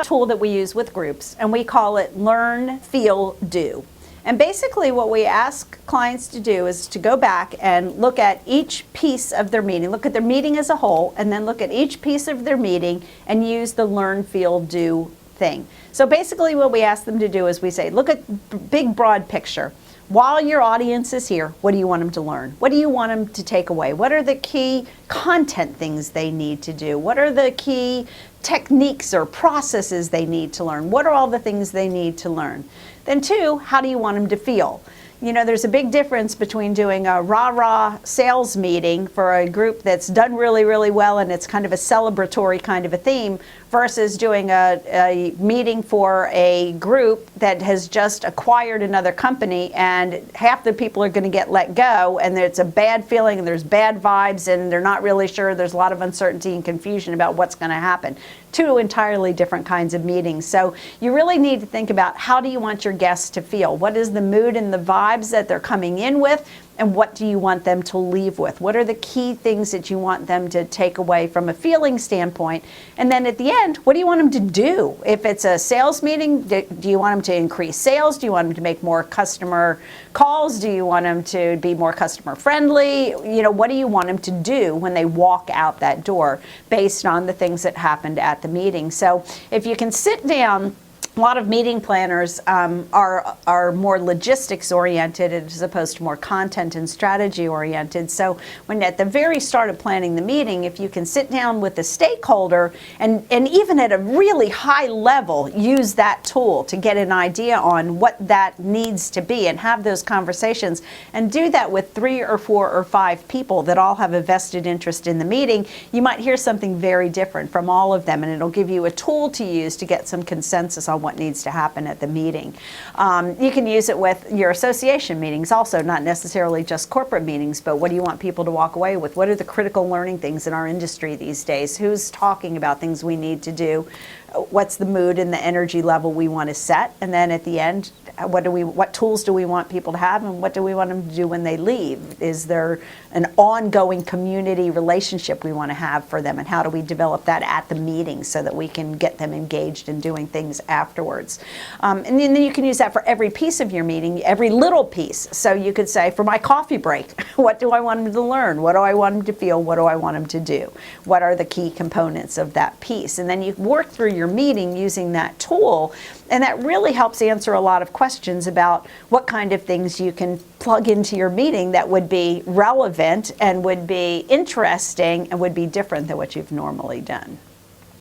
a tool that we use with groups, and we call it Learn, Feel, Do. And basically what we ask clients to do is to go back and look at each piece of their meeting, look at their meeting as a whole, and then look at each piece of their meeting and use the Learn, Feel, Do thing. So basically what we ask them to do is we say, look at big broad picture. While your audience is here, what do you want them to learn? What do you want them to take away? What are the key content things they need to do? What are the key techniques or processes they need to learn? What are all the things they need to learn? Then two, how do you want them to feel? You know, there's a big difference between doing a rah-rah sales meeting for a group that's done really, really well and it's kind of a celebratory kind of a theme versus doing a meeting for a group that has just acquired another company and half the people are going to get let go and it's a bad feeling and there's bad vibes and they're not really sure. There's a lot of uncertainty and confusion about what's going to happen. Two entirely different kinds of meetings. So you really need to think about how do you want your guests to feel? What is the mood and the vibes that they're coming in with? And what do you want them to leave with? What are the key things that you want them to take away from a feeling standpoint? And then at the end, what do you want them to do? If it's a sales meeting, do you want them to increase sales? Do you want them to make more customer calls? Do you want them to be more customer friendly? You know, what do you want them to do when they walk out that door based on the things that happened at the meeting? So if you can sit down, a lot of meeting planners are more logistics oriented as opposed to more content and strategy oriented. So when at the very start of planning the meeting, if you can sit down with the stakeholder and even at a really high level, use that tool to get an idea on what that needs to be and have those conversations and do that with 3 or 4 or 5 people that all have a vested interest in the meeting, you might hear something very different from all of them and it'll give you a tool to use to get some consensus on what needs to happen at the meeting. You can use it with your association meetings also, not necessarily just corporate meetings, but what do you want people to walk away with? What are the critical learning things in our industry these days? Who's talking about things we need to do? What's the mood and the energy level we want to set? And then at the end, what tools do we want people to have and what do we want them to do when they leave? Is there an ongoing community relationship we want to have for them and how do we develop that at the meeting so that we can get them engaged in doing things afterwards? And then you can use that for every piece of your meeting, every little piece. So you could say, for my coffee break, what do I want them to learn? What do I want them to feel? What do I want them to do? What are the key components of that piece? And then you work through your meeting using that tool, and that really helps answer a lot of questions about what kind of things you can plug into your meeting that would be relevant and would be interesting and would be different than what you've normally done.